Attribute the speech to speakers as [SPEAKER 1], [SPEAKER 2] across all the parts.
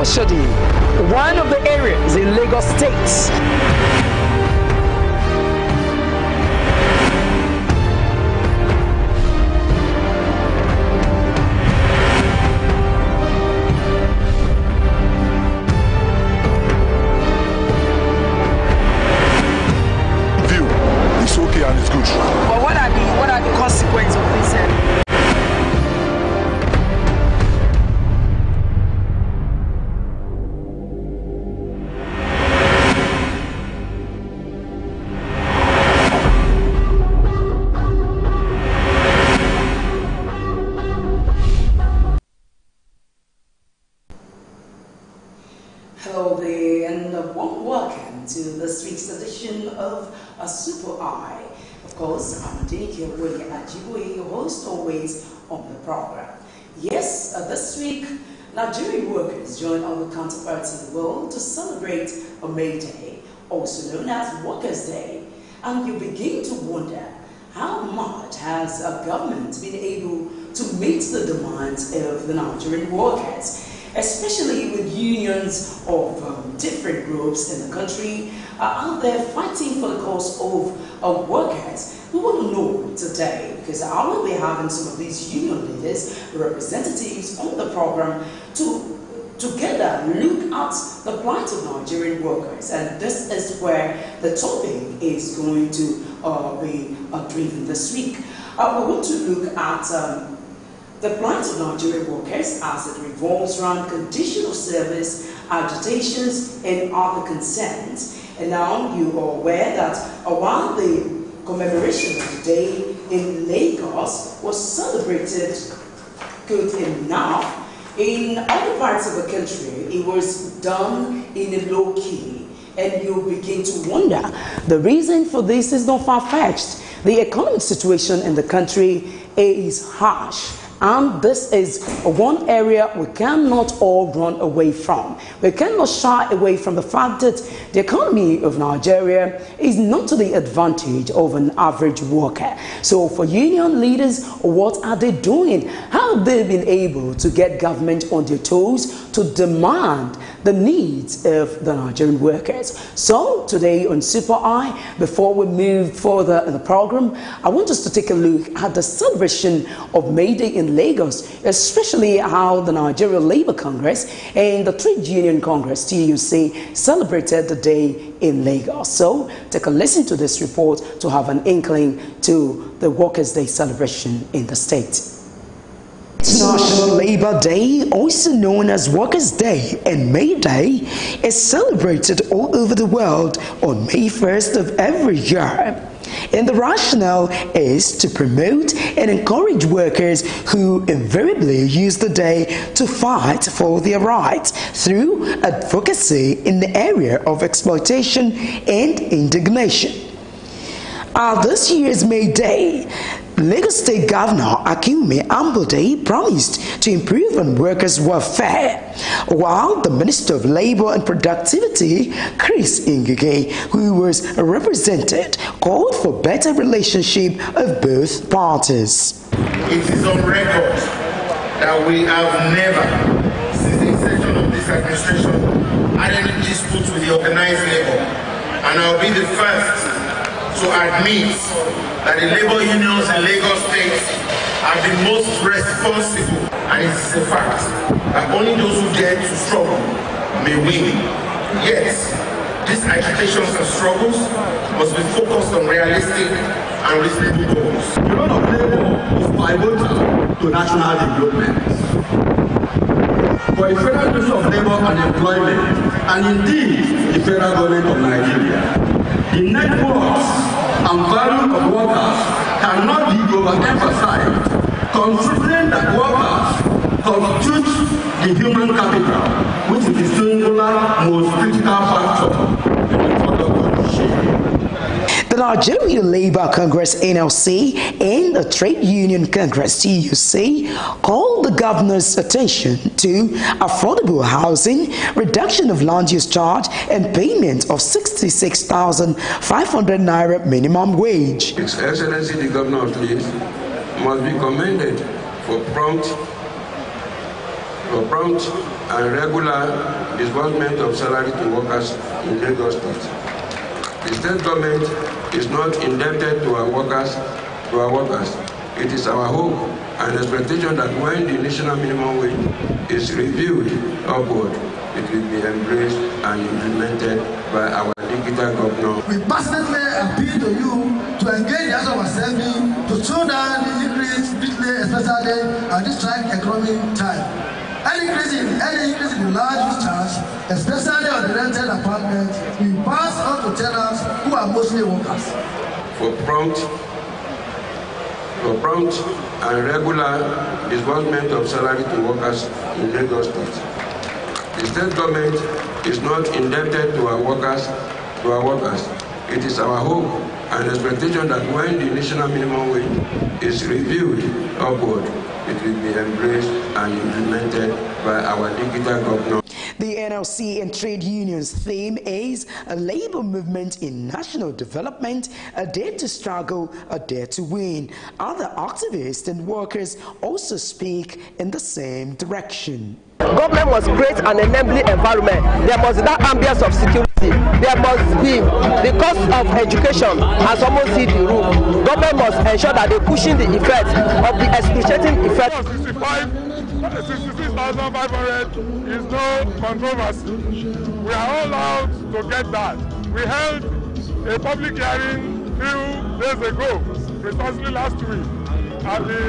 [SPEAKER 1] Oshodi, one of the areas in Lagos State.
[SPEAKER 2] It's okay and it's good.
[SPEAKER 3] But what are the consequences of this?
[SPEAKER 4] Hello there, and welcome to this week's edition of A Super Eye. Of course, I'm Adeke Ajiboye, your host always on the program. Yes, this week, Nigerian workers join other counterparts in the world to celebrate a May Day, also known as Workers' Day. And you begin to wonder, how much has a government been able to meet the demands of the Nigerian workers? Especially with unions of different groups in the country out there fighting for the cause of workers. We want to know today, because I will be having some of these union leaders, representatives on the program to together look at the plight of Nigerian workers. And this is where the topic is going to be driven this week. We want to look at the plight of Nigerian workers as it revolves around conditional service, agitations, and other concerns. And now you are aware that while the commemoration of the day in Lagos was celebrated good enough, in other parts of the country it was done in a low key. And you begin to wonder, the reason for this is not far-fetched. The economic situation in the country is harsh. And this is one area we cannot all run away from. We cannot shy away from the fact that the economy of Nigeria is not to the advantage of an average worker. So for union leaders, what are they doing? How have they been able to get government on their toes to demand the needs of the Nigerian workers? So today on Super Eye, before we move further in the program, I want us to take a look at the celebration of May Day in Lagos, especially how the Nigeria Labour Congress and the Trade Union Congress, TUC, celebrated the day in Lagos. So take a listen to this report to have an inkling to the Workers' Day celebration in the state. National Labour Day, also known as Workers' Day and May Day, is celebrated all over the world on May 1st of every year. And the rationale is to promote and encourage workers who invariably use the day to fight for their rights through advocacy in the area of exploitation and indignation. This year's May Day, Lagos State Governor Akinwumi Ambode promised to improve on workers' welfare, while the Minister of Labour and Productivity, Chris Ngige, who was represented, called for better relationship of both parties.
[SPEAKER 5] It is on record that we have never, since the inception of this administration, had any dispute with the organized labor, and I'll be the first to admit that the labor unions in Lagos State are the most responsible, and it is a fact that only those who dare to struggle may win. Yes, these agitations and struggles must be focused on realistic and reasonable goals.
[SPEAKER 6] The role of labor is pivotal to national development. For the Federal Ministry of Labour and Employment, and indeed the federal government of Nigeria, the networks and value of workers cannot be overemphasized, considering that workers constitute the human capital, which is the singular most critical factor in the product of change.
[SPEAKER 1] The Nigeria Labour Congress (NLC) and the Trade Union Congress (TUC) called the governor's attention to affordable housing, reduction of land use charge, and payment of 66,500 naira minimum wage.
[SPEAKER 7] His Excellency the Governor of State must be commended for prompt
[SPEAKER 6] for prompt and regular disbursement of salary to workers in Lagos State. The state government is not indebted to our workers. It is our hope and expectation that when the national minimum wage is reviewed upward, it will be embraced and implemented by our digital governor.
[SPEAKER 2] We passionately appeal to you to engage the House of Assembly to slow down the increase, especially at this trying economic time. Any increase in the large use charge, especially on the rented apartments, we pass on to tenants who are mostly workers.
[SPEAKER 6] For prompt and regular disbursement of salary to workers in Lagos State. The state government is not indebted to our workers. It is our hope and expectation that when the national minimum wage is reviewed upward, it will be embraced and implemented by our digital governor.
[SPEAKER 1] The NLC and trade unions theme is a labor movement in national development, a dare to struggle, a dare to win. Other activists and workers also speak in the same direction.
[SPEAKER 7] Government must create an enabling environment. There must be that ambience of security. There must be the cost of education as almost hit the roof. Government must ensure that they're pushing the effect of the excruciating effect.
[SPEAKER 8] 66,500 is no controversy. We are all out to get that. We held a public hearing 2 days ago, precisely last week, at the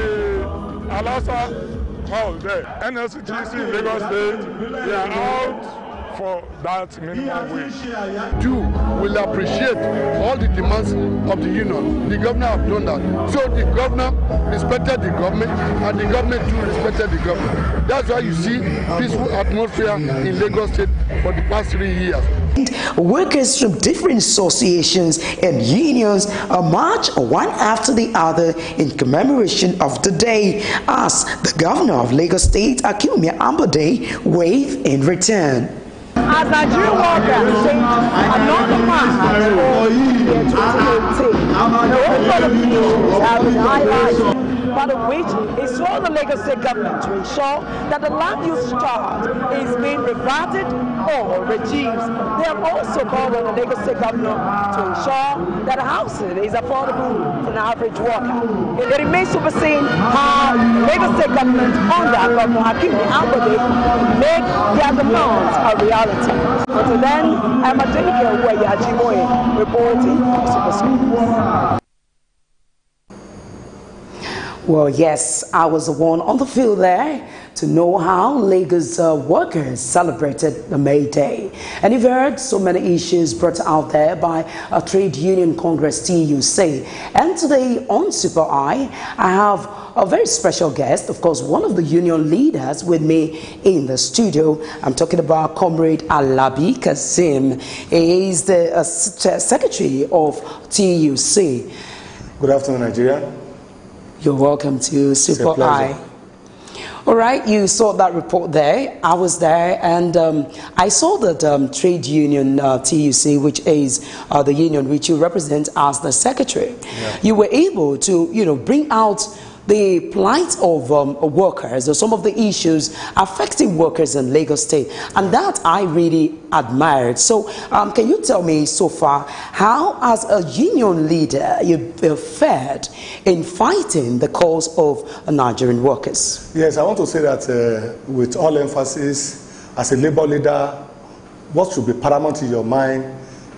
[SPEAKER 8] Alasa Hall there. NLCTC in Lagos State, we are out for that minimum wage.
[SPEAKER 2] You will appreciate all the demands of the union. The governor have done that. So the governor respected the government and the government too respected the governor. That's why you see peaceful atmosphere in Lagos State for the past 3 years.
[SPEAKER 1] Workers from different associations and unions march one after the other in commemoration of the day as the governor of Lagos State, Akinwumi Ambode, waved in return.
[SPEAKER 7] As Nigerian workers, another march for year 2018, the issues have been highlighted, part of which is for the Lagos State government to ensure that the land use charge is being reverted or reduced. They have also called on the Lagos State governor to ensure that housing is affordable for an average worker. It remains to be seen how the Lagos State government under Governor Akinwumi Ambode make their demands a reality. Until then, I'm Adenike Uweyajiboye reporting for Super Schools.
[SPEAKER 1] Well, yes, I was the one on the field there to know how Lagos workers celebrated the May Day. And you've heard so many issues brought out there by a trade union Congress TUC. And today on Super I have a very special guest, of course, one of the union leaders with me in the studio. I'm talking about Comrade Alabi Kazeem. He is the secretary of TUC.
[SPEAKER 9] Good afternoon, Nigeria.
[SPEAKER 1] You're welcome to Super I. All right, you saw that report there. I was there, and I saw that trade union TUC, which is the union which you represent as the secretary. Yeah. You were able to, bring out the plight of workers, or some of the issues affecting workers in Lagos State, and that I really admired. So can you tell me so far, how as a union leader you fared in fighting the cause of Nigerian workers?
[SPEAKER 9] Yes, I want to say that with all emphasis, as a labor leader, what should be paramount in your mind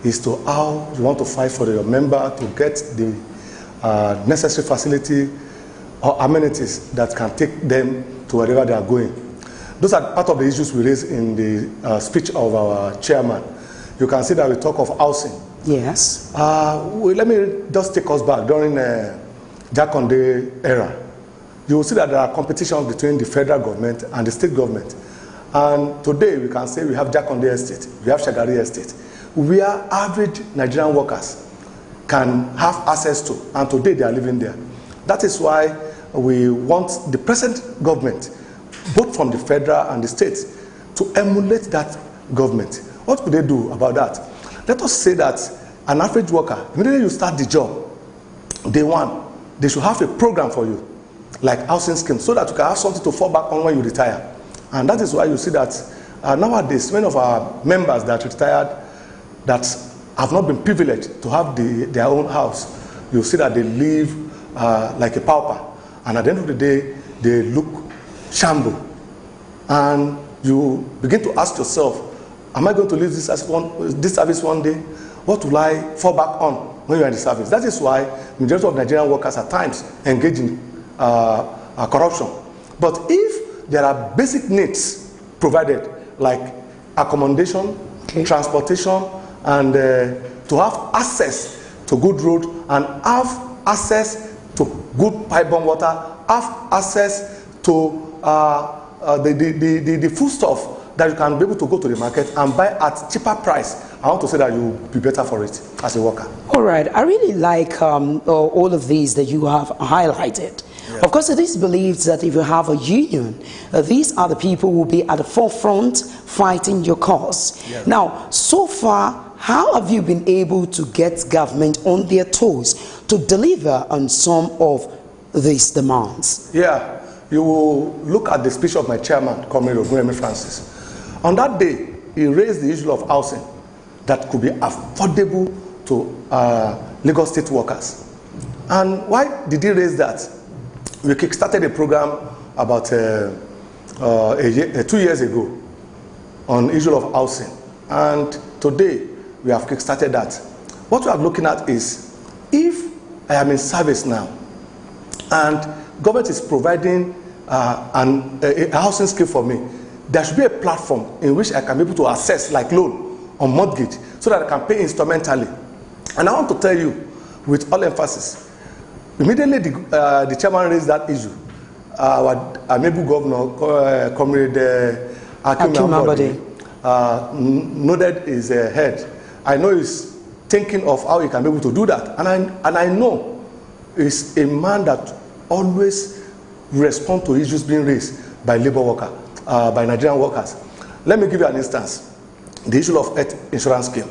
[SPEAKER 9] is to how you want to fight for your member to get the necessary facility or amenities that can take them to wherever they are going. Those are part of the issues we raised in the speech of our chairman. You can see that we talk of housing.
[SPEAKER 1] Yes.
[SPEAKER 9] Let me just take us back during Jakonde era. You will see that there are competitions between the federal government and the state government. And today we can say we have Jakonde Estate, we have Shagari Estate, where average Nigerian workers can have access to, and today they are living there. That is why we want the present government, both from the federal and the states, to emulate that government. What could they do about that? Let us say that an average worker, immediately you start the job, day one, they should have a program for you, like housing scheme, so that you can have something to fall back on when you retire. And that is why you see that nowadays, many of our members that retired, that have not been privileged to have their own house, you see that they live like a pauper. And at the end of the day, they look shamble. And you begin to ask yourself, am I going to leave this service one day? What will I fall back on when you are in the service? That is why majority of Nigerian workers at times engage in corruption. But if there are basic needs provided, like accommodation, transportation, and to have access to good road, and have access to good pipe-borne water, have access to the food stuff that you can be able to go to the market and buy at cheaper price, I want to say that you will be better for it as a worker.
[SPEAKER 1] All right. I really like all of these that you have highlighted. Yeah. Of course, it is believed that if you have a union, these are the people who will be at the forefront fighting your cause. Yeah. Now, so far, how have you been able to get government on their toes to deliver on some of these demands?
[SPEAKER 9] Yeah, you will look at the speech of my chairman, Comrade Ogunremi Francis. On that day, he raised the issue of housing that could be affordable to Lagos State workers. And why did he raise that? We kickstarted a program about 2 years ago on issue of housing. And today, we have kickstarted that. What we are looking at is, if I am in service now, and government is providing a housing scheme for me, there should be a platform in which I can be able to access, like loan or mortgage, so that I can pay instrumentally. And I want to tell you, with all emphasis, immediately the chairman raised that issue. Our amiable governor, Comrade Akim Ambode, nodded his head. I know he's thinking of how he can be able to do that. And I know he's a man that always responds to issues being raised by labor workers, by Nigerian workers. Let me give you an instance. The issue of health insurance scheme.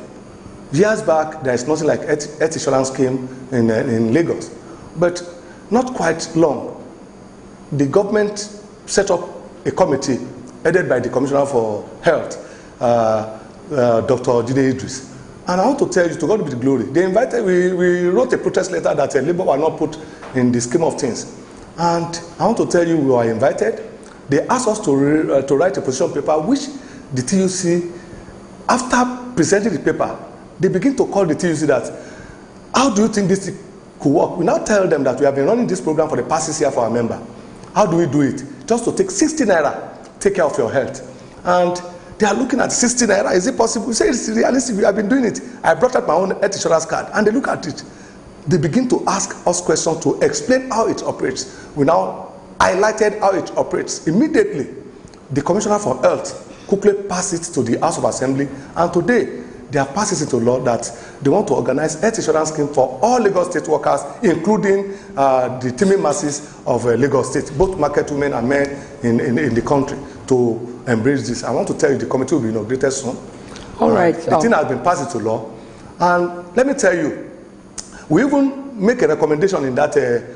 [SPEAKER 9] Years back, there is nothing like health insurance scheme in Lagos. But not quite long, the government set up a committee headed by the Commissioner for Health, Dr. Jide Idris. And I want to tell you, to God be the glory, they invited, we wrote a protest letter that Labour were not put in the scheme of things. And I want to tell you, we were invited. They asked us to write a position paper, which the TUC, after presenting the paper, they begin to call the TUC that, how do you think this could work? We now tell them that we have been running this program for the past 6 years for our member. How do we do it? Just to take 60 naira, take care of your health. And they are looking at 60 naira. Is it possible? We say it's realistic. We have been doing it. I brought out my own health insurance card, and they look at it. They begin to ask us questions to explain how it operates. We now highlighted how it operates. Immediately, the Commissioner for Health quickly passed it to the House of Assembly, and today they have passed it into law that they want to organize health insurance scheme for all Lagos State workers, including the teeming masses of Lagos State, both market women and men in the country, to embrace this. I want to tell you, the committee will be inaugurated soon.
[SPEAKER 1] All right.
[SPEAKER 9] The thing has been passed into law. And let me tell you, we even make a recommendation in that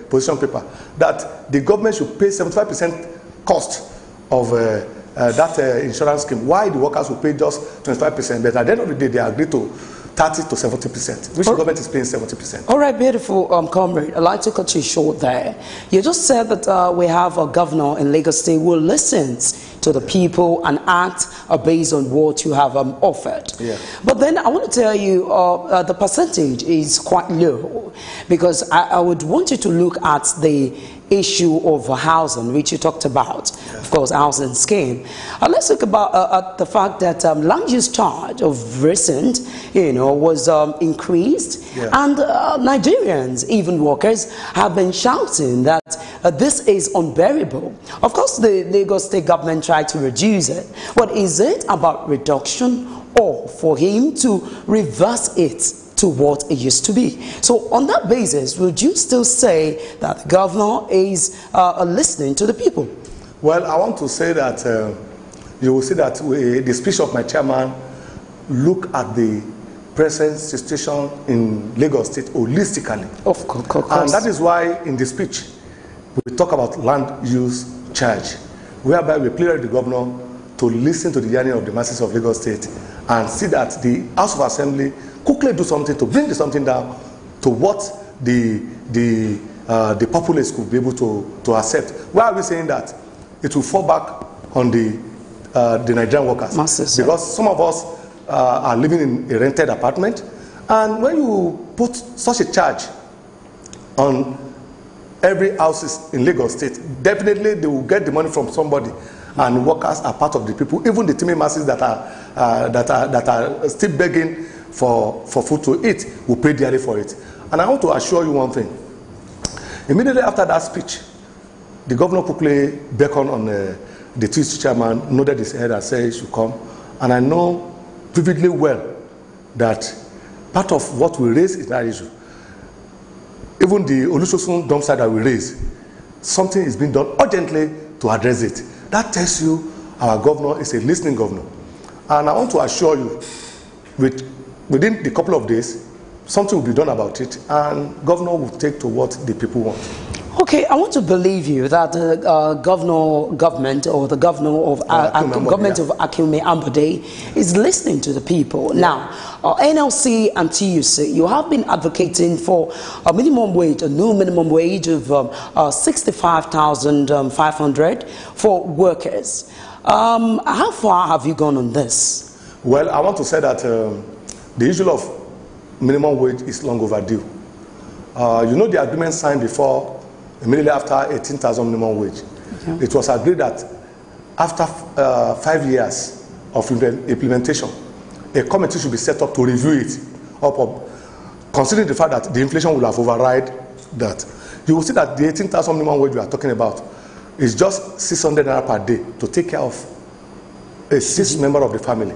[SPEAKER 9] position paper that the government should pay 75% cost of that insurance scheme. Why the workers will pay just 25%, but at the end of the day, they agree to 30 to 70%, which the government is paying 70%.
[SPEAKER 1] All right, beautiful comrade. I'd like to cut you short there. You just said that we have a governor in Lagos State who listens to the people and act based on what you have offered. Yeah. But then I want to tell you the percentage is quite low, because I would want you to look at the issue of housing, which you talked about, of course, housing scheme. Let's talk about the fact that land use charge of recent, was increased, and Nigerians, even workers, have been shouting that this is unbearable. Of course, the Lagos State government tried to reduce it, but is it about reduction or for him to reverse it to what it used to be? So on that basis, would you still say that the governor is listening to the people?
[SPEAKER 9] Well, I want to say that you will see that the speech of my chairman look at the present situation in Lagos State holistically. Of course. And that is why in the speech, we talk about land use charge. whereby we pleaded the governor to listen to the yearning of the masses of Lagos State and see that the House of Assembly quickly do something to bring something down to what the populace could be able to accept. Why are we saying that? It will fall back on the Nigerian workers.
[SPEAKER 1] Masses,
[SPEAKER 9] because some of us are living in a rented apartment, and when you put such a charge on every house in Lagos State, definitely they will get the money from somebody, and workers are part of the people. Even the teeming masses that are still begging for food to eat will pay dearly for it. And I want to assure you one thing. Immediately after that speech, the governor quickly beckoned on the TUC chairman, nodded his head and said he should come. And I know vividly well that part of what we raise is that issue. Even the Olusosun dump site that we raise, something is being done urgently to address it. That tells you our governor is a listening governor. And I want to assure you, within the couple of days, something will be done about it, and governor will take to what the people want.
[SPEAKER 1] Okay, I want to believe you that the government of Akinwumi Ambode is listening to the people. Yeah. Now, NLC and TUC, you have been advocating for a minimum wage, a new minimum wage of 65,500 for workers. How far have you gone on this?
[SPEAKER 9] Well, I want to say that the issue of minimum wage is long overdue. You know, the agreement signed before, immediately after 18,000 minimum wage. Okay. It was agreed that after 5 years of implementation, a committee should be set up to review it, considering the fact that the inflation will have override that. You will see that the 18,000 minimum wage we are talking about is just 600 naira per day to take care of a sixth member of the family.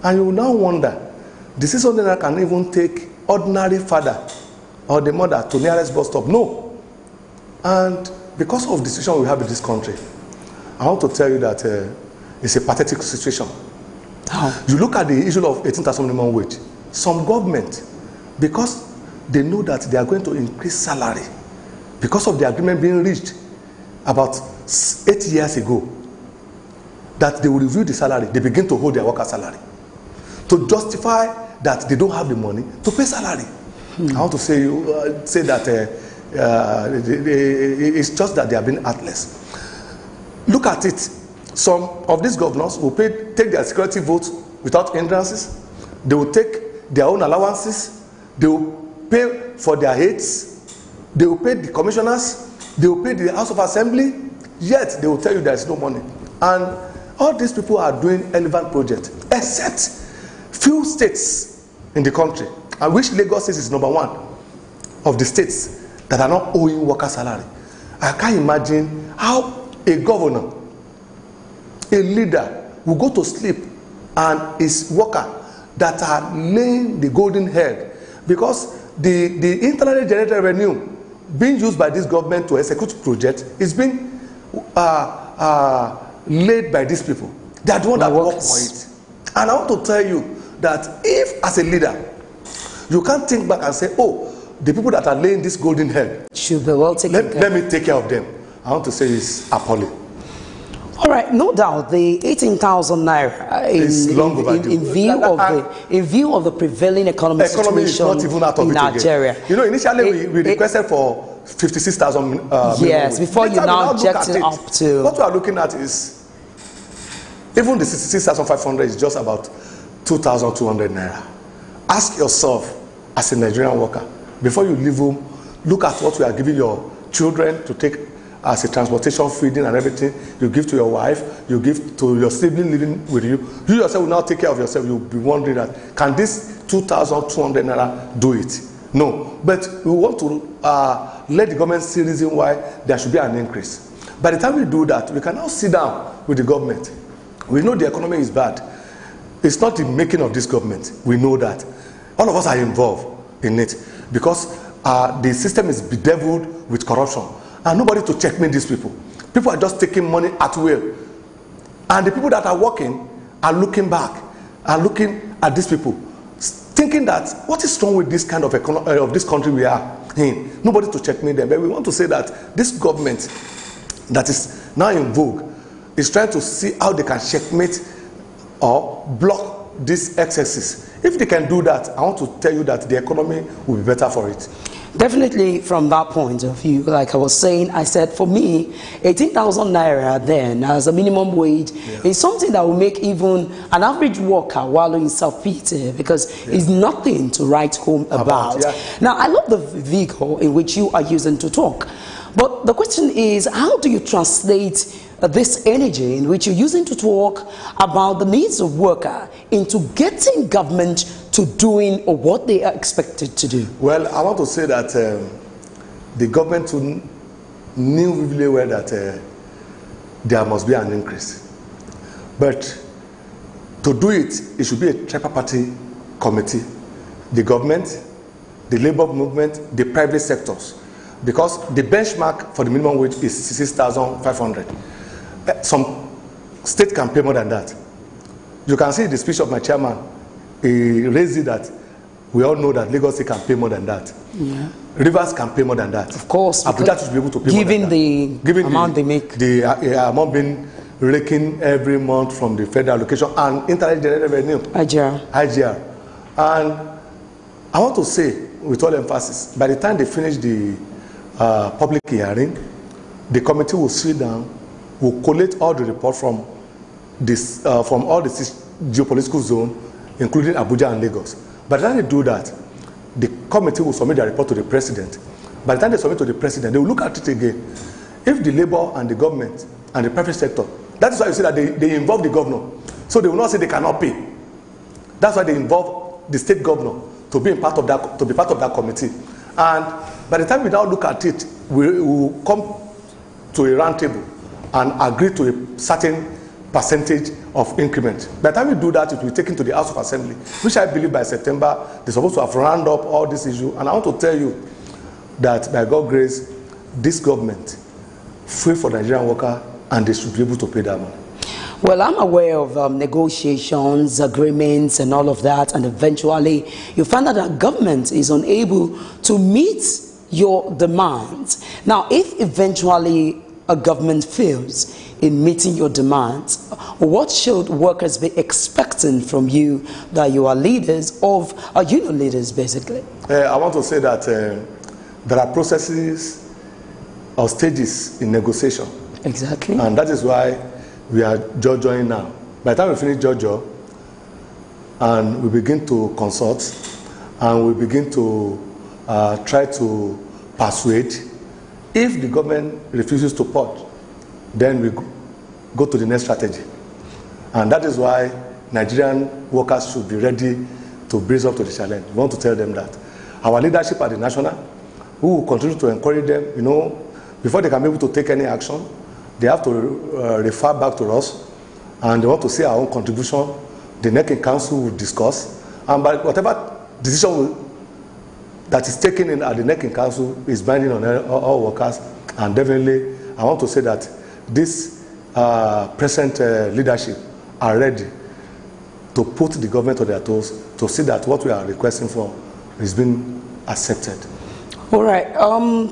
[SPEAKER 9] And you will now wonder, the 600 naira can even take ordinary father or the mother to nearest bus stop. No. And because of the situation we have in this country, I want to tell you that it's a pathetic situation. How? You look at the issue of 18,000 minimum wage. Some government, because they know that they are going to increase salary, because of the agreement being reached about 8 years ago, that they will review the salary, they begin to hold their worker salary to justify that they don't have the money to pay salary. I want to say that it's just that they have been heartless. Look at it. Some of these governors will take their security votes without hindrances. They will take their own allowances. They will pay for their aides. They will pay the commissioners. They will pay the House of Assembly. Yet they will tell you there is no money. And all these people are doing relevant projects, except few states in the country, and which Lagos State is number one of the states that are not owing worker salary. I can't imagine how a governor, a leader, will go to sleep and his worker that are laying the golden head, because the internally generated revenue being used by this government to execute project is being laid by these people. They are the ones that work for it. And I want to tell you that if, as a leader, you can't think back and say, oh, the people that are laying this golden head
[SPEAKER 1] should be well taken care.
[SPEAKER 9] Let me take care of them. I want to say it's appalling.
[SPEAKER 1] All right, no doubt the 18,000 naira in view of the prevailing economic situation
[SPEAKER 9] is not even out of
[SPEAKER 1] in Nigeria.
[SPEAKER 9] Again. You know, initially we requested for 56,000.
[SPEAKER 1] Yes, before you now objected up to.
[SPEAKER 9] What we are looking at is even the 66,500 is just about 2,200 naira. Ask yourself, as a Nigerian worker, before you leave home, look at what we are giving your children to take as a transportation, feeding and everything. You give to your wife, you give to your sibling living with you. You yourself will now take care of yourself. You'll be wondering that, can this 2,200 naira do it? No. But we want to let the government see the reason why there should be an increase. By the time we do that, we can now sit down with the government. We know the economy is bad. It's not the making of this government. We know that. All of us are involved in it because the system is bedeviled with corruption. And nobody to checkmate these people. People are just taking money at will. And the people that are working are looking back, are looking at these people, thinking that, what is wrong with this kind of this country we are in? Nobody to checkmate them. But we want to say that this government that is now in vogue, is trying to see how they can checkmate or block these excesses. If they can do that, I want to tell you that the economy will be better for it.
[SPEAKER 1] Definitely from that point of view, like I was saying, I said for me, 18,000 naira then as a minimum wage is something that will make even an average worker wallow in self-pity because it's nothing to write home about. Now, I love the vehicle in which you are using to talk, but the question is, how do you translate this energy in which you're using to talk about the needs of worker into getting government to doing what they are expected to do?
[SPEAKER 9] Well, I want to say that the government knew really well that there must be an increase. But to do it, it should be a tripartite committee. The government, the labor movement, the private sectors. Because the benchmark for the minimum wage is 6,500. Some state can pay more than that. You can see the speech of my chairman. He raised it that we all know that Lagos State can pay more than that. Yeah. Rivers can pay more than that.
[SPEAKER 1] Of course.
[SPEAKER 9] Abuja should be able to pay more than that.
[SPEAKER 1] Given the amount they make.
[SPEAKER 9] The amount being raking every month from the federal allocation and internet generated revenue. IGR. And I want to say with all emphasis, by the time they finish the public hearing, the committee will sit down, will collate all the reports from this from all the geopolitical zone, including Abuja and Lagos. By the time they do that, the committee will submit their report to the president. By the time they submit to the president, they will look at it again. If the labor and the government and the private sector, that is why you see that they involve the governor. So they will not say they cannot pay. That's why they involve the state governor to be part of that committee. And by the time we now look at it, we will come to a round table and agree to a certain percentage of increment. By the time we do that, it will be taken to the House of Assembly, which I believe by September, they're supposed to have rounded up all this issue. And I want to tell you that by God's grace, this government free for Nigerian worker and they should be able to pay that money.
[SPEAKER 1] Well, I'm aware of negotiations, agreements, and all of that, and eventually you find that the government is unable to meet your demands. Now, if eventually a government fails in meeting your demands, what should workers be expecting from you that you are leaders of union leaders, basically?
[SPEAKER 9] I want to say that there are processes or stages in negotiation.
[SPEAKER 1] Exactly.
[SPEAKER 9] And that is why we are joining now. By the time we finish Jojo and we begin to consult and we begin to try to persuade, if the government refuses to port, then we go to the next strategy. And that is why Nigerian workers should be ready to brace up to the challenge. We want to tell them that. Our leadership at the national, we will continue to encourage them, you know, before they can be able to take any action, they have to refer back to us, and they want to see our own contribution. The NEC Council will discuss, and by whatever decision that is taken in at the NEC Council is binding on all workers. And definitely, I want to say that this present leadership are ready to put the government on their toes to see that what we are requesting for is being accepted.
[SPEAKER 1] All right.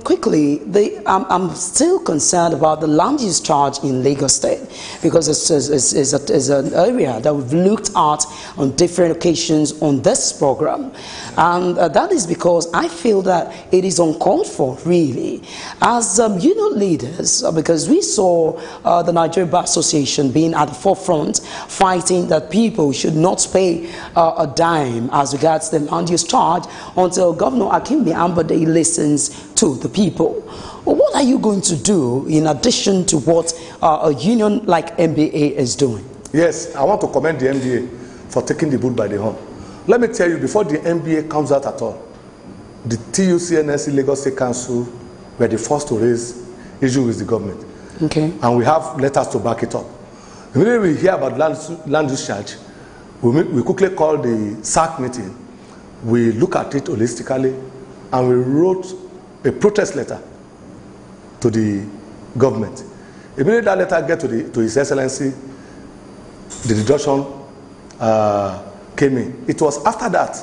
[SPEAKER 1] Quickly, I'm still concerned about the land use charge in Lagos State because it's an area that we've looked at on different occasions on this program, and that is because I feel that it is uncalled for, really, as union leaders, because we saw the Nigeria Bar Association being at the forefront, fighting that people should not pay a dime as regards the land use charge until Governor Akinbi Ambode listens to the people. What are you going to do in addition to what a union like NBA is doing?
[SPEAKER 9] Yes, I want to commend the NBA for taking the bull by the horn. Let me tell you, before the NBA comes out at all, the TUC-NSC Lagos State Council were the first to raise issues with the government.
[SPEAKER 1] Okay.
[SPEAKER 9] And we have letters to back it up. Immediately we hear about land use charge, we quickly call the SAC meeting. We look at it holistically, and we wrote a protest letter to the government. Immediately that letter get to His Excellency, the deduction came in. It was after that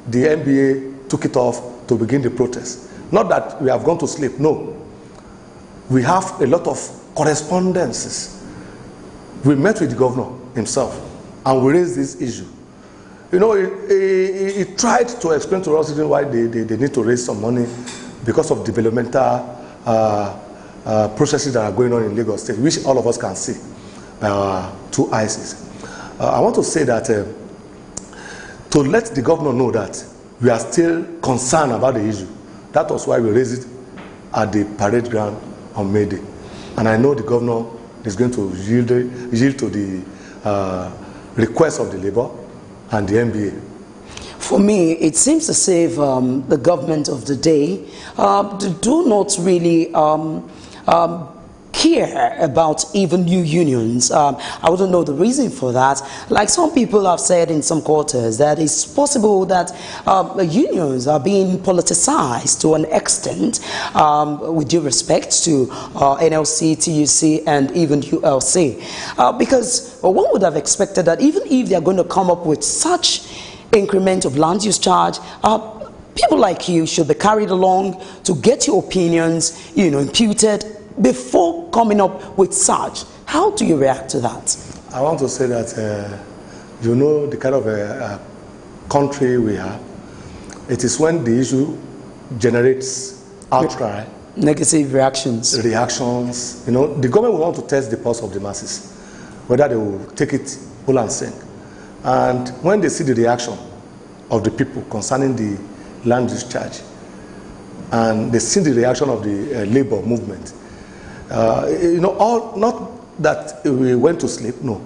[SPEAKER 9] the NBA took it off to begin the protest. Not that we have gone to sleep, no. We have a lot of correspondences we met with the governor himself and we raised this issue. You know, he tried to explain to us why they need to raise some money because of developmental processes that are going on in Lagos State, which all of us can see two eyes. I want to say that to let the governor know that we are still concerned about the issue. That was why we raised it at the parade ground on May Day. And I know the governor is going to yield to the request of the Labour and the NBA.
[SPEAKER 1] For me, it seems as if the government of the day do not really care about even new unions. I wouldn't know the reason for that. Like some people have said in some quarters, that it's possible that unions are being politicized to an extent, with due respect to NLC, TUC, and even ULC. Because one would have expected that even if they're going to come up with such increment of land use charge, people like you should be carried along to get your opinions, imputed before coming up with such. How do you react to that?
[SPEAKER 9] I want to say that, the kind of a country we have, it is when the issue generates outcry,
[SPEAKER 1] negative reactions.
[SPEAKER 9] The government will want to test the pulse of the masses, whether they will take it whole and sink. And when they see the reaction of the people concerning the land use charge, and they see the reaction of the labor movement, not that we went to sleep, no.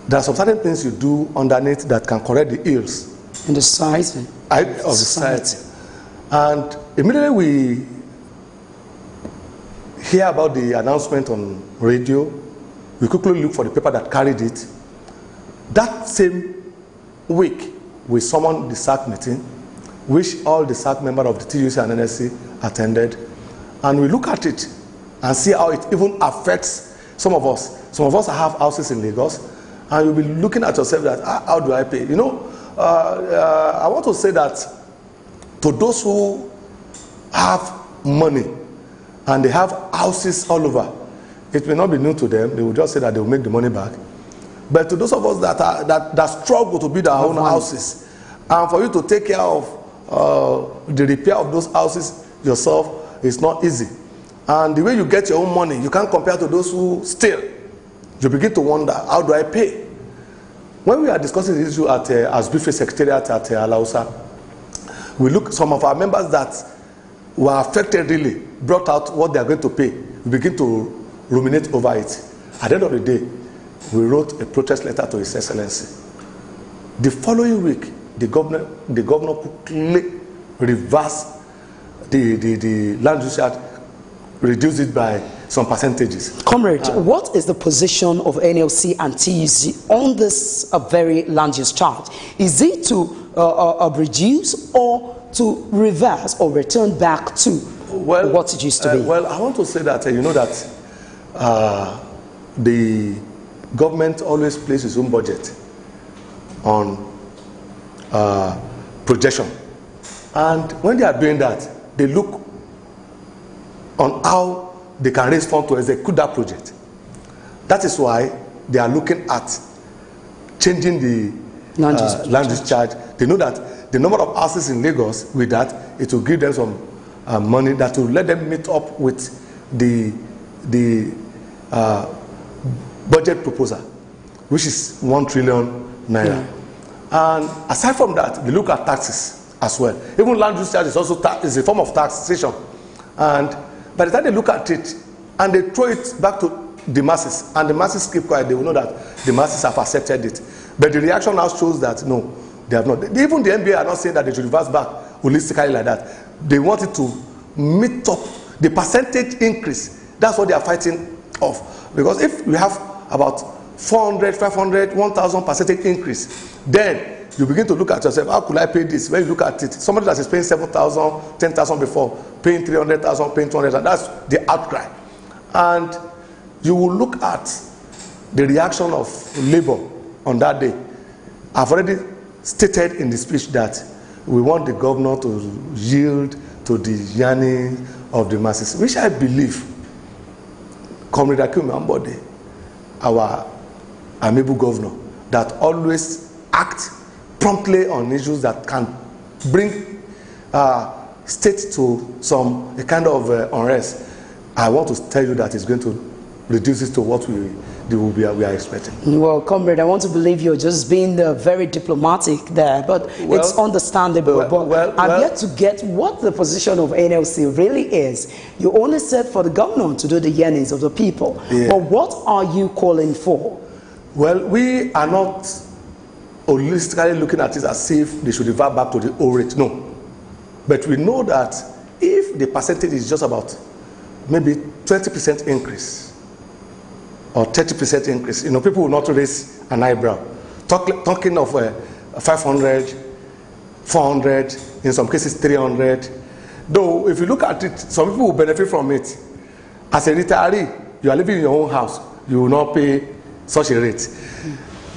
[SPEAKER 9] There are some certain things you do underneath that can correct the ills
[SPEAKER 1] in the society.
[SPEAKER 9] Of the society. And immediately we hear about the announcement on radio, we quickly look for the paper that carried it. That same week, we summoned the SAC meeting, which all the SAC members of the TUC and NSC attended, and we look at it and see how it even affects some of us. Some of us have houses in Lagos, and you'll be looking at yourself that, how do I pay? I want to say that to those who have money and they have houses all over, it may not be new to them. They will just say that they will make the money back. But to those of us that struggle to build our own houses, and for you to take care of the repair of those houses yourself, is not easy. And the way you get your own money, you can't compare to those who steal. You begin to wonder, how do I pay? When we are discussing this issue at Asbife Secretariat at Alausa, we look, some of our members that were affected really brought out what they are going to pay. We begin to ruminate over it. At the end of the day, we wrote a protest letter to His Excellency. The following week, the governor quickly reversed the land use charge, reduced it by some percentages.
[SPEAKER 1] Comrade, what is the position of NLC and TUC on this very land use charge? Is it to reduce or to reverse or return back to what it used to be?
[SPEAKER 9] Well, I want to say that, the government always places its own budget on projection. And when they are doing that, they look on how they can raise funds to execute that project. That is why they are looking at changing the land use charge. They know that the number of houses in Lagos, with that, it will give them some money that will let them meet up with the budget proposal, which is 1 trillion naira. And aside from that, they look at taxes as well. Even land use charge is also is a form of taxation. And by the time they look at it and they throw it back to the masses, and the masses keep quiet, they will know that the masses have accepted it. But the reaction now shows that no, they have not. Even the NBA are not saying that they should reverse back holistically like that. They want it to meet up the percentage increase. That's what they are fighting off. Because if we have about 400, 500, 1,000 percentage increase, then you begin to look at yourself, how could I pay this? When you look at it, somebody that is paying 7,000, 10,000 before, paying 300,000, paying 200,000, that's the outcry. And you will look at the reaction of labor on that day. I've already stated in the speech that we want the governor to yield to the yearning of the masses, which I believe, Comrade Akim Ambode, our amiable governor that always act promptly on issues that can bring state to a kind of unrest. I want to tell you that it's going to reduce it to what we are expecting.
[SPEAKER 1] Well, comrade, I want to believe you're just being very diplomatic there, but it's understandable. I'm yet to get what the position of NLC really is. You only said for the governor to do the yearnings of the people. Yeah. But what are you calling for?
[SPEAKER 9] Well, we are not holistically looking at it as if they should revert back to the old rate. No. But we know that if the percentage is just about maybe 20% increase or 30% increase, people will not raise an eyebrow. Talking of 500, 400, in some cases 300. Though, if you look at it, some people will benefit from it. As a retiree, you are living in your own house, you will not pay such a rate.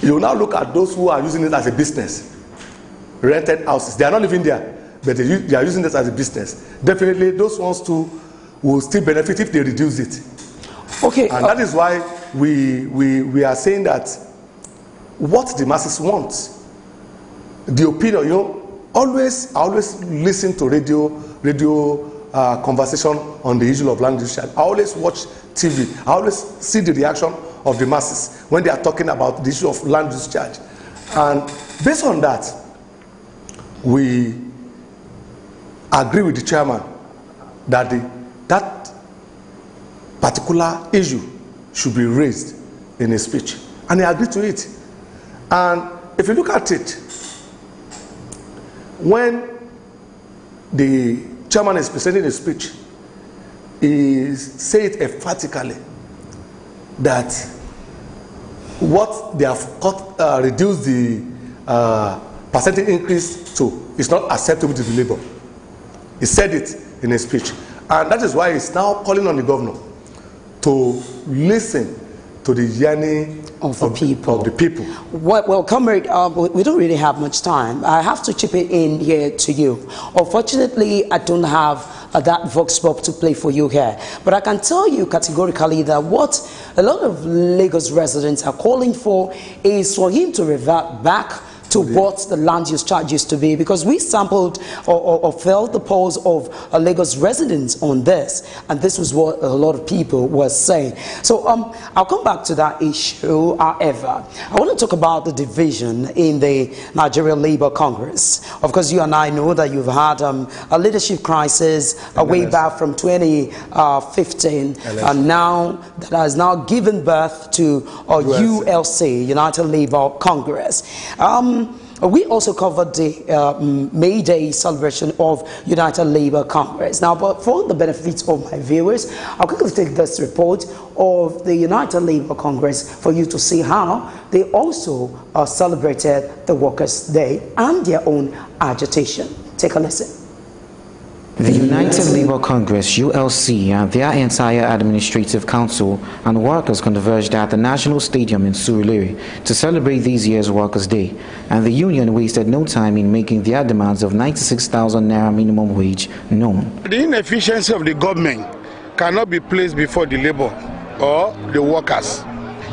[SPEAKER 9] You will now look at those who are using it as a business. Rented houses, they are not living there, but they are using it as a business. Definitely, those ones too will still benefit if they reduce it.
[SPEAKER 1] Okay.
[SPEAKER 9] And that is why we are saying that what the masses want, the opinion, always listen to radio conversation on the issue of land use charge. I always watch TV. I always see the reaction of the masses when they are talking about the issue of land use charge. And based on that, we agree with the chairman that that particular issue should be raised in a speech. And he agreed to it. And if you look at it, when the chairman is presenting a speech, he said emphatically that what they have reduced the percentage increase to is not acceptable to the labor. He said it in a speech. And that is why he's now calling on the governor to listen to the yearning of the people.
[SPEAKER 1] Well, comrade, we don't really have much time. I have to chip it in here to you. Unfortunately, I don't have that vox pop to play for you here. But I can tell you categorically that what a lot of Lagos residents are calling for is for him to revert back to what the land use charge used to be, because we sampled or felt the pulse of Lagos residents on this, and this was what a lot of people were saying. So I'll come back to that issue. However, I want to talk about the division in the Nigerian Labour Congress. Of course, you and I know that you've had a leadership crisis way back from 2015, and now that has now given birth to ULC, United Labour Congress. We also covered the May Day celebration of United Labour Congress. Now, but for the benefit of my viewers, I'll quickly take this report of the United Labour Congress for you to see how they also celebrated the Workers' Day and their own agitation. Take a listen.
[SPEAKER 10] The United Labour Congress, ULC, and their entire administrative council and workers converged at the National Stadium in Surulere to celebrate this year's Workers' Day, and the union wasted no time in making their demands of 96,000 naira minimum wage known.
[SPEAKER 5] The inefficiency of the government cannot be placed before the labor or the workers.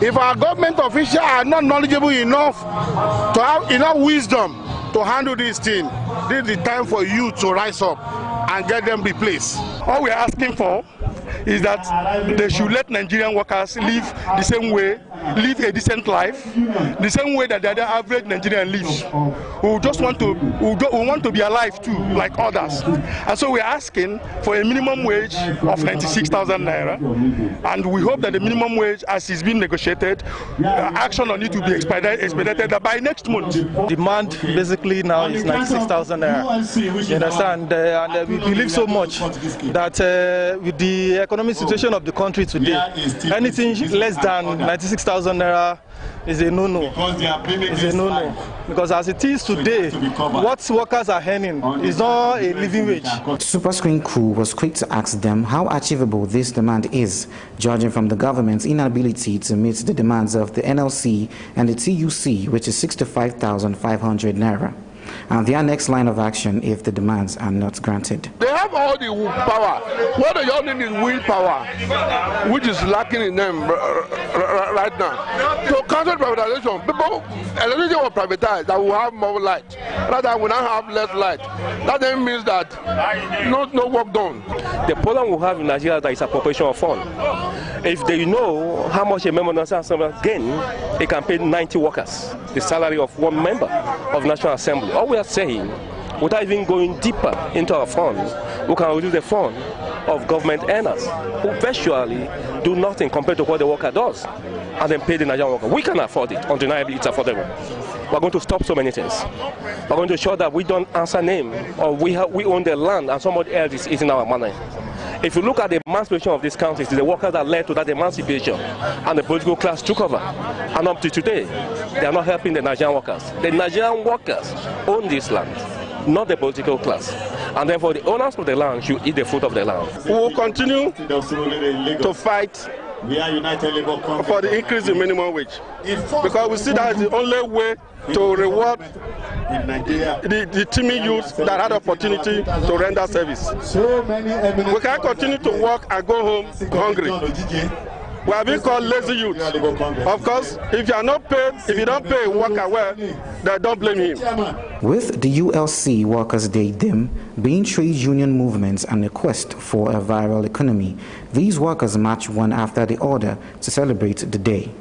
[SPEAKER 5] If our government officials are not knowledgeable enough to have enough wisdom to handle this thing, this is the time for you to rise up and get them replaced.
[SPEAKER 8] All we're asking for is that they should let Nigerian workers live the same way, live a decent life, the same way that the other average Nigerian lives. We just want to, we want to be alive too, like others. And so we're asking for a minimum wage of 96,000 naira, and we hope that the minimum wage, as is being negotiated, action on it will be expedited by next month.
[SPEAKER 11] Demand basically now is 96,000 naira. You understand? And we believe so much that with the economic situation of the country today, anything less than 96,000 naira is a no-no. It's a no-no. Because as it is today, what workers are earning is not a living wage.
[SPEAKER 10] Super Screen Crew was quick to ask them how achievable this demand is, judging from the government's inability to meet the demands of the NLC and the TUC, which is 65,500 naira. and their next line of action if the demands are not granted.
[SPEAKER 12] They have all the power. What they all need is willpower, which is lacking in them right now. To counter privatization, people, electricity will privatize, that will have more light. Rather, we now have less light. That then means that no work done.
[SPEAKER 13] The problem we have in Nigeria is that it's appropriation of funds. If they know how much a member of the National Assembly gain, they can pay 90 workers the salary of one member of National Assembly. All we are saying, without even going deeper into our funds, we can reduce the fund of government earners who virtually do nothing compared to what the worker does, and then pay the Nigerian worker. We can afford it. Undeniably, it's affordable. We're going to stop so many things. We're going to ensure that we don't answer name, or we own the land and somebody else is eating our money. If you look at the emancipation of these countries, it's the workers that led to that emancipation, and the political class took over. And up to today, they are not helping the Nigerian workers. The Nigerian workers own this land, not the political class. And therefore, the owners of the land should eat the fruit of the land.
[SPEAKER 12] We will continue to fight for the increase in minimum wage, because we see that is the only way to reward the teeming youth that had opportunity to render service. We can't continue to work and go home hungry. We are being called lazy youth. Of course, if you are not paid, if you don't pay a worker well, then don't blame him.
[SPEAKER 10] With the ULC Workers' Day DIM being trade union movements and a quest for a viral economy, these workers march one after the other to celebrate the day.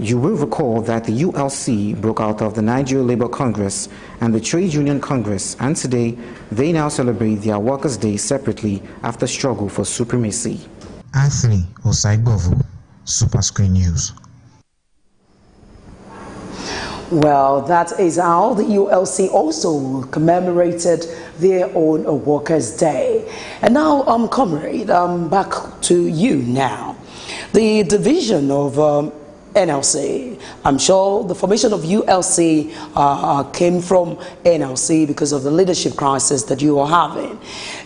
[SPEAKER 10] You will recall that the ULC broke out of the Nigeria Labour Congress and the Trade Union Congress, and today they now celebrate their Workers' Day separately after struggle for supremacy.
[SPEAKER 14] Anthony Osaibovu, Superscreen News.
[SPEAKER 1] Well, that is how the ULC also commemorated their own Workers' Day. And now, comrade, back to you now. The division of NLC. I'm sure the formation of ULC came from NLC because of the leadership crisis that you are having.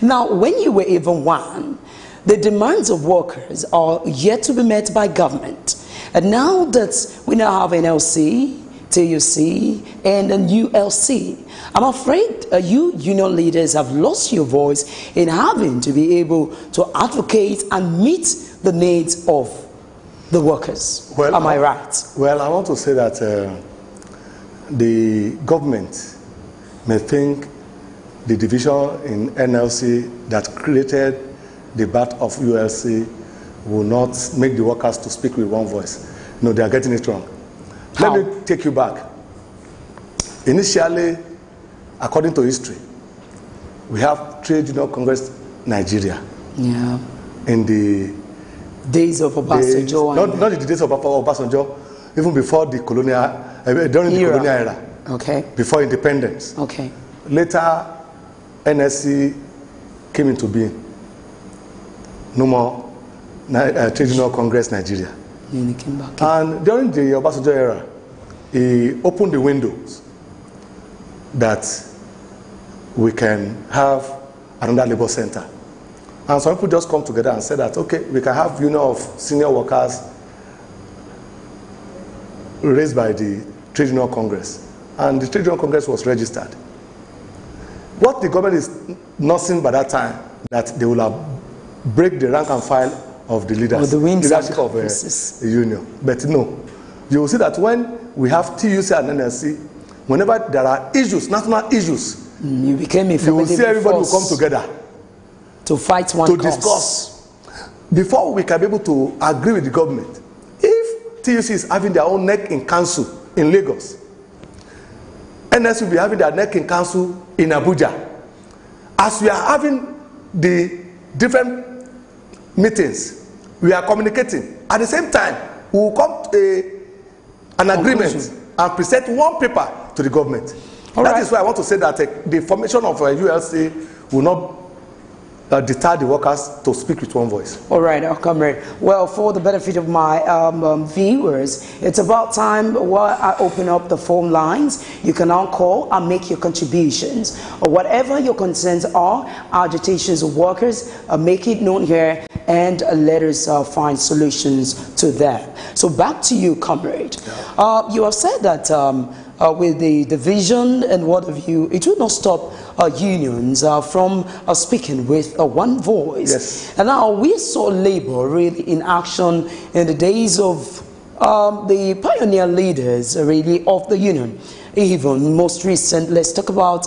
[SPEAKER 1] Now, when you were even one, the demands of workers are yet to be met by government. And now that we now have NLC, TUC, and then ULC, I'm afraid you union leaders have lost your voice in having to be able to advocate and meet the needs of the workers. Well, am I right?
[SPEAKER 9] Well, I want to say that the government may think the division in NLC that created the birth of ULC will not make the workers to speak with one voice. No, they are getting it wrong.
[SPEAKER 1] How?
[SPEAKER 9] Let me take you back. Initially, according to history, we have Trade Union Congress Nigeria.
[SPEAKER 1] Yeah.
[SPEAKER 9] In the
[SPEAKER 1] days of Obasanjo.
[SPEAKER 9] Not in the days of Obasanjo, even before the colonial, during the colonial era.
[SPEAKER 1] Okay.
[SPEAKER 9] Before independence.
[SPEAKER 1] Okay.
[SPEAKER 9] Later, NSC came into being. No more Trade Union Congress Nigeria.
[SPEAKER 1] And came back.
[SPEAKER 9] And during the Obasanjo era, he opened the windows that we can have another labor center. And some people just come together and say that, okay, we can have union of senior workers raised by the Trade Union Congress. And the Trade Union Congress was registered. What the government is not seeing by that time, that they will have break the rank and file of the leaders,
[SPEAKER 1] the
[SPEAKER 9] leadership of a union. But no, you will see that when we have TUC and NLC, whenever there are issues, national issues,
[SPEAKER 1] you became a
[SPEAKER 9] you will see everybody will come together
[SPEAKER 1] to fight one
[SPEAKER 9] to
[SPEAKER 1] cause.
[SPEAKER 9] Discuss before we can be able to agree with the government. If TUC is having their own neck in council in Lagos, NS will be having their neck in council in Abuja. As we are having the different meetings, we are communicating. At the same time, we will come to an agreement and present one paper to the government. That is why I want to say that the formation of ULC will not deter the workers to speak with one voice.
[SPEAKER 1] All right, comrade. Well, for the benefit of my viewers, it's about time while I open up the phone lines. You can now call and make your contributions. Or whatever your concerns are, agitations of workers, make it known here and let us find solutions to that. So back to you, comrade. Yeah. You have said that with the division and what have you, it will not stop unions from speaking with one voice. Yes. And now we saw labor really in action in the days of the pioneer leaders really of the union. Even most recent, let's talk about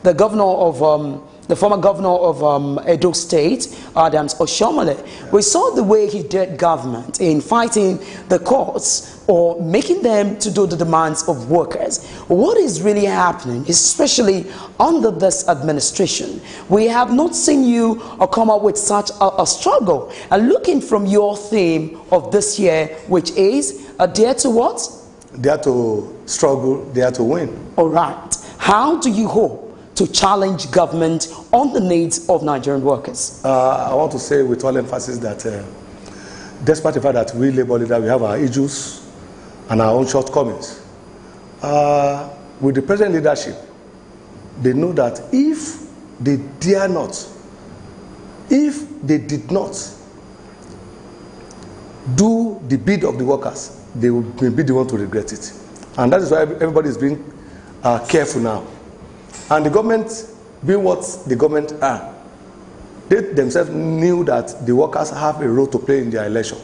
[SPEAKER 1] the governor of the former governor of Edo State, Adams Oshiomhole. We saw the way he did government in fighting the courts or making them to do the demands of workers. What is really happening, especially under this administration? We have not seen you come up with such a struggle. And looking from your theme of this year, which is dare to what?
[SPEAKER 9] Dare to struggle, dare to win.
[SPEAKER 1] All right. How do you hope to challenge government on the needs of Nigerian workers?
[SPEAKER 9] I want to say with all emphasis that despite the fact that we labor leaders, we have our issues and our own shortcomings, with the present leadership, they know that if they dare not, if they did not do the bid of the workers, they will be the one to regret it. And that is why everybody is being careful now. And the government, being what the government are, they themselves knew that the workers have a role to play in their election.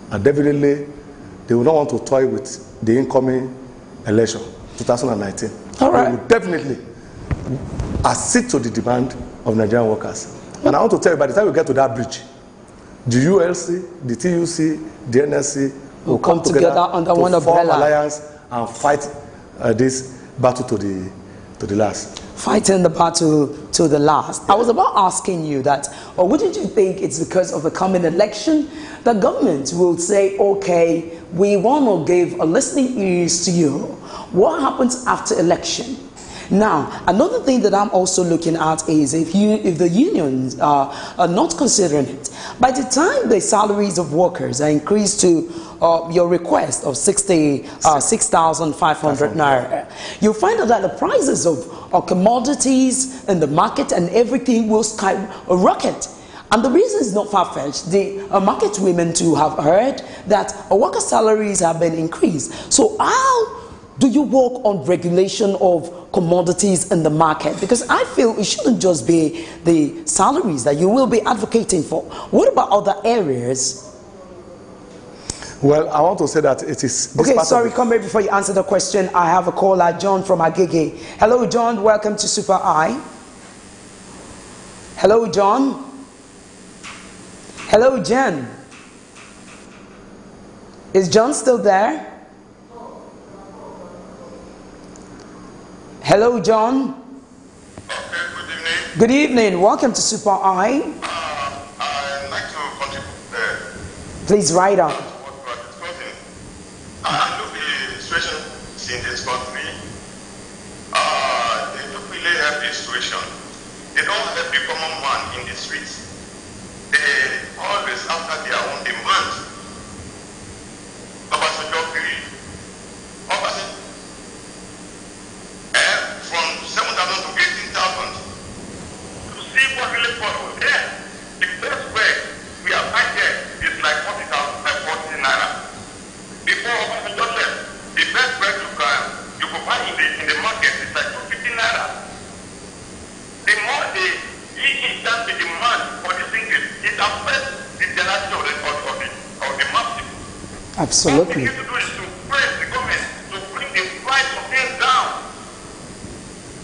[SPEAKER 9] And definitely, they will not want to toy with the incoming election, 2019. All right. They will definitely accede to the demand of Nigerian workers. And I want to tell you, by the time we get to that bridge, the ULC, the TUC, the NSC will come together under one form alliance and fight this battle to the last.
[SPEAKER 1] Fighting the battle to the last. I was about asking you that, or wouldn't you think it's because of the coming election the government will say, okay, we want to give a listening ears to you. What happens after election? Now, another thing that I'm also looking at is if the unions are not considering it, by the time the salaries of workers are increased to your request of 6,500 naira, you'll find out that the prices of commodities in the market and everything will skyrocket. And the reason is not far-fetched. The market women too have heard that worker salaries have been increased. So how do you work on regulation of commodities in the market? Because I feel it shouldn't just be the salaries that you will be advocating for. What about other areas?
[SPEAKER 9] Well, I want to say that it is...
[SPEAKER 1] Okay, sorry, comrade, before you answer the question, I have a caller, John from Agege. Hello, John. Welcome to Super Eye. Hello, John. Hello, Jen. Is John still there? Hello, John. Good evening. Welcome to Super Eye.
[SPEAKER 5] I'd like to contribute.
[SPEAKER 1] Please write up.
[SPEAKER 5] Look, the situation in this country, they don't really help the situation. They don't help the common man in the streets. They always after their own demands. From 7,000 to 18,000 to see what really possible. Then the best way we are right there is like 40,000 and 40 naira. Before we just left, the best way you could buy in the market is like 250 naira. The more they instant the demand for this increase, it affects the generation of the masses.
[SPEAKER 1] Absolutely.
[SPEAKER 5] What we need to do is to press the government to bring the price of things down.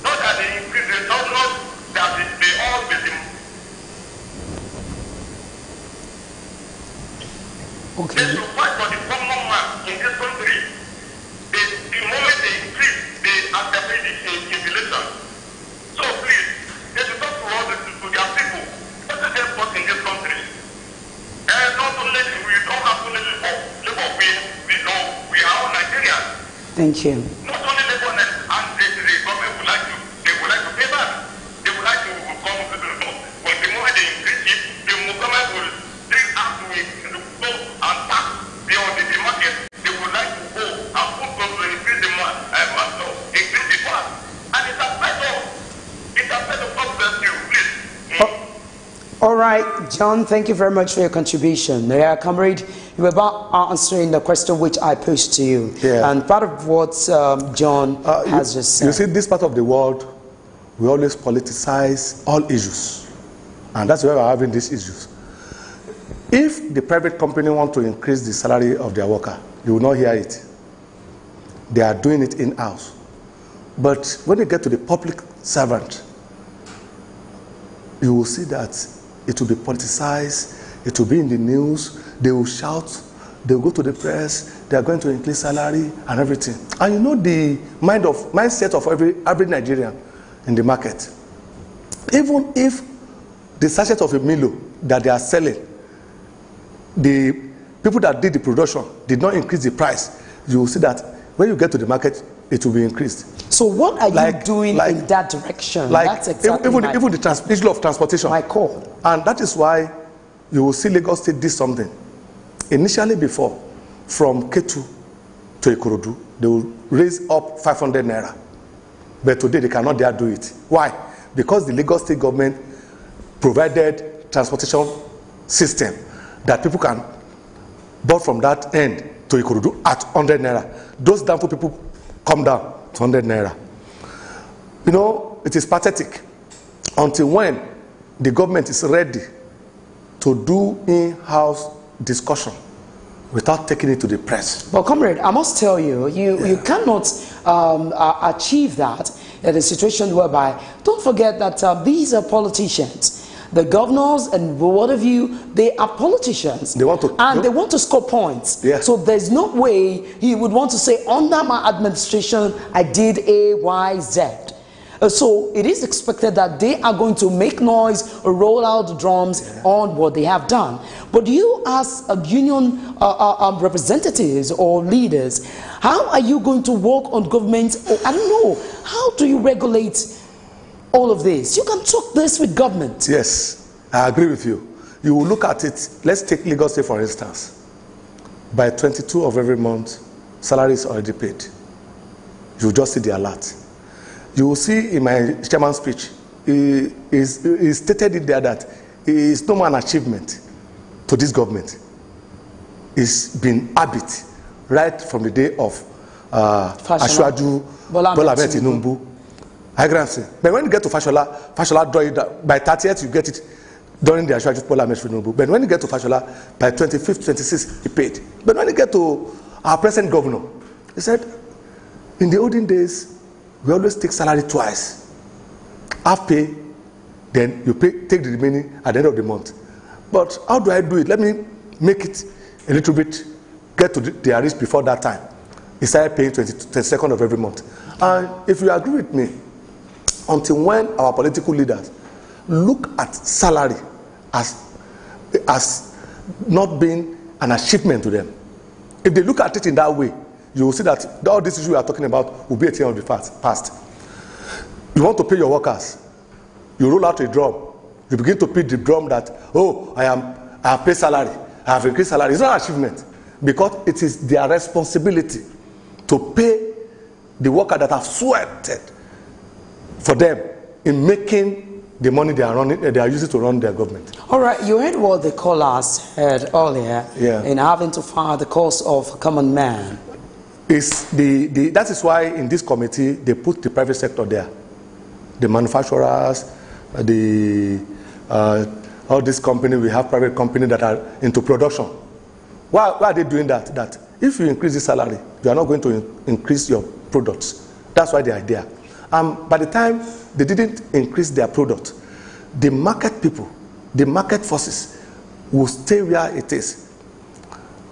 [SPEAKER 5] Not that they increase it, not that they all be
[SPEAKER 1] okay.
[SPEAKER 5] They provide for the common man in this country. The moment they increase, they activate the inflation. So please, they should talk to all to their people. What is their fault in this country? And not only we don't have to labor, we are all Nigerians.
[SPEAKER 1] Thank you.
[SPEAKER 5] Not only labor
[SPEAKER 1] right, John, thank you very much for your contribution. Yeah, comrade, you were about answering the question which I posed to you.
[SPEAKER 9] Yeah.
[SPEAKER 1] And part of what John has just said.
[SPEAKER 9] You see, this part of the world, we always politicize all issues. And that's why we're having these issues. If the private company want to increase the salary of their worker, you will not hear it. They are doing it in-house. But when you get to the public servant, you will see that it will be politicized, it will be in the news, they will shout, they will go to the press, they are going to increase salary and everything. And you know the mindset of every Nigerian in the market. Even if the sachet of a Milo that they are selling, the people that did the production did not increase the price, you will see that when you get to the market, it will be increased.
[SPEAKER 1] So what are you doing in that direction? That's exactly
[SPEAKER 9] even the issue of transportation.
[SPEAKER 1] My call.
[SPEAKER 9] And that is why you will see Lagos State did something. Initially before, from Ketu to Ikorodu, they will raise up 500 naira. But today they cannot dare do it. Why? Because the Lagos State government provided transportation system that people can board from that end to Ikorodu at 100 naira. Those downfall people come down to 100 naira. You know, it is pathetic until when the government is ready to do in-house discussion without taking it to the press.
[SPEAKER 1] But comrade, I must tell you, you cannot achieve that in a situation whereby, don't forget that these are politicians. The governors and what have you, they are politicians. They want to score points. Yeah. So there's no way he would want to say, under my administration, I did A, Y, Z. So it is expected that they are going to make noise or roll out the drums on what they have done. But you as a union representatives or leaders, how are you going to work on government? I don't know. How do you regulate all of this? You can talk this with government.
[SPEAKER 9] Yes, I agree with you. You will look at it. Let's take Lagos State for instance. By 22 of every month, salary is already paid. You just see the alert. You will see in my chairman's speech, he stated it there that it is no more an achievement to this government. It's been habit right from the day of Asiwaju Bola Ahmed Tinubu. But when you get to Fashola draw it by 30th, you get it during the Asiwaju Bola Ahmed Tinubu. But when you get to Fashola, by 25th, 26th, he paid. But when you get to our present governor, he said, in the olden days, we always take salary twice. Half pay, then you take the remaining at the end of the month. But how do I do it? Let me make it a little bit, get to the arrears before that time. He started paying 22nd of every month. And if you agree with me, until when our political leaders look at salary as not being an achievement to them, if they look at it in that way, you will see that all these issues we are talking about will be a thing of the past. You want to pay your workers, you roll out a drum, you begin to beat the drum that, oh, I have paid salary, I have increased salary. It's not an achievement because it is their responsibility to pay the worker that have sweated for them in making the money they are using to run their government.
[SPEAKER 1] All right, you heard what the callers heard earlier in having to find the cause of a common man.
[SPEAKER 9] That is why in this committee they put the private sector there, the manufacturers, all these companies. We have private companies that are into production. Why are they doing that? That if you increase the salary, you are not going to increase your products. That's why they are there. By the time they didn't increase their product, the market people, the market forces will stay where it is.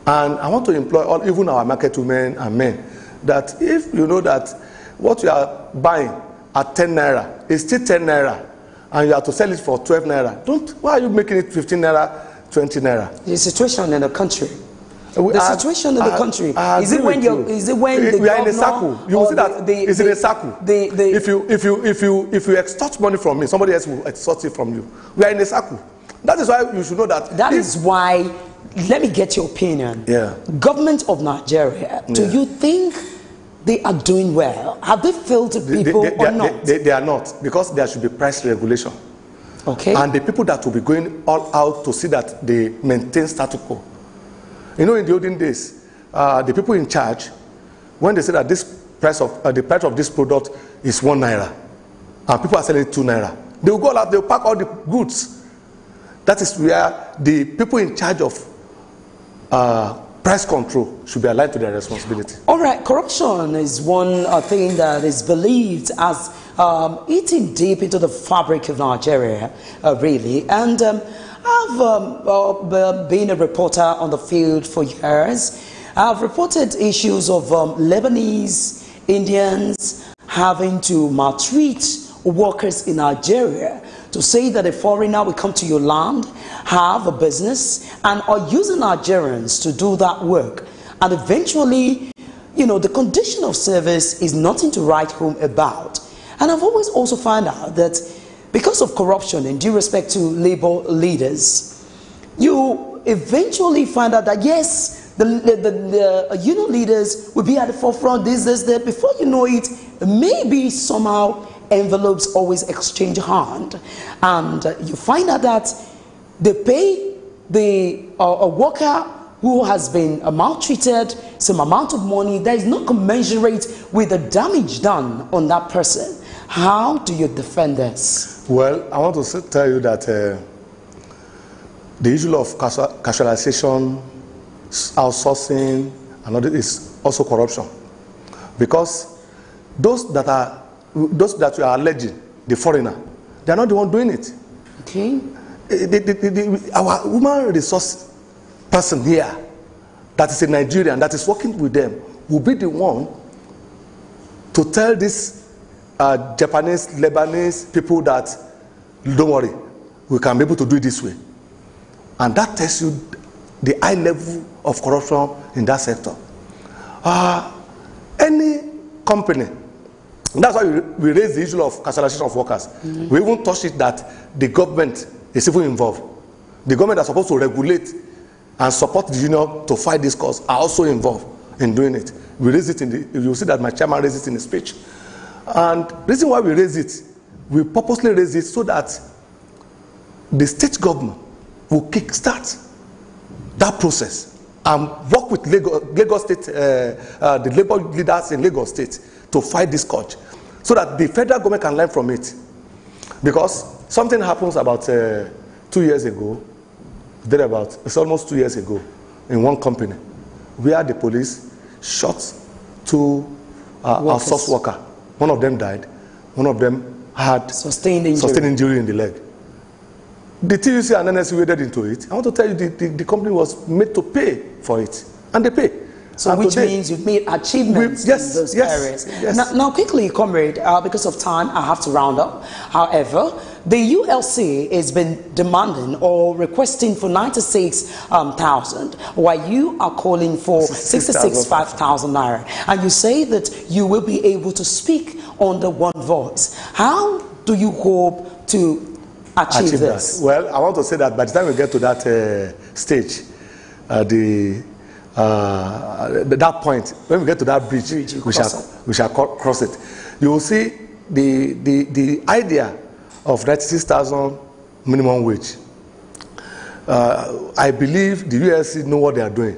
[SPEAKER 9] And I want to employ even our market women and men that if you know that what you are buying at 10 naira is still 10 naira and you have to sell it for 12 naira, why are you making it 15 naira, 20 naira?
[SPEAKER 1] The situation in the country. The situation in the country. Is it when
[SPEAKER 9] we are in a circle? You will see that it's in a circle. If you extort money from me, somebody else will extort it from you. We are in a circle. That is why you should know that.
[SPEAKER 1] That is why. Let me get your opinion. Government of Nigeria, do you think they are doing well? Have they failed people or not?
[SPEAKER 9] They are not, because there should be price regulation. Okay. And the people that will be going all out to see that they maintain status quo. You know, in the olden days, the people in charge, when they say that this price of the price of this product is 1 naira, and people are selling it 2 naira, they will go out, they will pack all the goods. That is where the people in charge of price control should be aligned to their responsibility. All right, corruption is one thing that is believed as eating deep into the fabric of Nigeria, really. And I've been a reporter on the field for years. I've reported issues of Lebanese Indians having to maltreat workers in Nigeria, to say that a foreigner will come to your land, have a business, and are using Nigerians to do that work. And eventually, you know, the condition of service is nothing to write home about. And I've always also found out that because of corruption and due respect to labor leaders, you eventually find out that yes, the union leaders will be at the forefront, this, that. Before you know it, maybe somehow envelopes always exchange hand, and you find out that they pay a worker who has been maltreated some amount of money that is not commensurate with the damage done on that person. How do you defend this? Well, I want to tell you that the issue of casualization, outsourcing, and all this is also corruption, because those that you are alleging, the foreigner, they are not the one doing it. Okay. Our human resource person here, that is a Nigerian, that is working with them, will be the one to tell these Japanese, Lebanese people that, don't worry, we can be able to do it this way. And that tells you the high level of corruption in that sector. Any company, that's why we raise the issue of casualization of workers. Mm-hmm. We even touch it that the government is even involved. The government that's supposed to regulate and support the union to fight this cause are also involved in doing it. We raise it you'll see that my chairman raised it in his speech. And the reason why we raise it, we purposely raise it so that the state government will kickstart that process and work with Lagos State, the labor leaders in Lagos State to fight this scourge, so that the federal government can learn from it. Because something happens about 2 years ago, it's almost 2 years ago, in one company, where the police shot 2 outsourced workers. One of them died, one of them had sustained injury in the leg. The TUC and NSC waded into it. I want to tell you the company was made to pay for it, and they pay. So and which today, means you've made achievements in those areas. Yes. Now quickly, comrade, because of time, I have to round up. However, the ULC has been demanding or requesting for 96,000, while you are calling for 65,000 naira. And you say that you will be able to speak under one voice. How do you hope to achieve this? That? Well, I want to say that by the time we get to that stage, that point, when we get to that bridge, we shall cross it. You will see the idea of 96,000 minimum wage. I believe the ULC know what they are doing,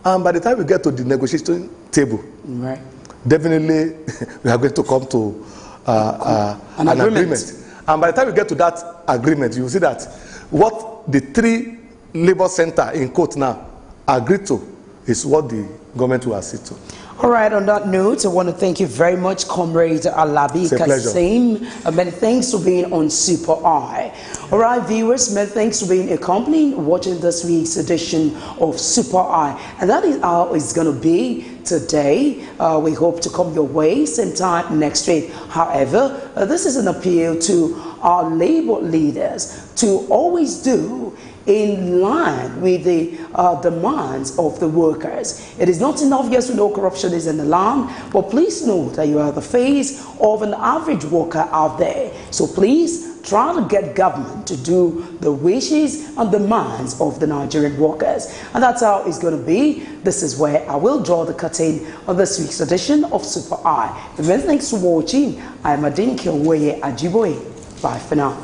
[SPEAKER 9] and by the time we get to the negotiation table, right, definitely we are going to come to an agreement. And by the time we get to that agreement, you will see that what the 3 labor center in court now agreed to is what the government will accede to. All right, on that note, I want to thank you very much, Comrade Alabi Kasim. Many thanks for being on Super Eye. All right, viewers, many thanks for being accompanying, watching this week's edition of Super Eye. And that is how it's going to be today. We hope to come your way same time next week. However, this is an appeal to our labor leaders to always do in line with the demands of the workers. It is not enough, yes, we know corruption is in the land, but please know that you are the face of an average worker out there. So please try to get government to do the wishes and demands of the Nigerian workers. And that's how it's going to be. This is where I will draw the curtain on this week's edition of Super Eye. Many thanks for watching. I'm Adinke Owoye Ajiboye. Bye for now.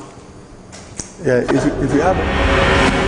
[SPEAKER 9] Yeah, if you have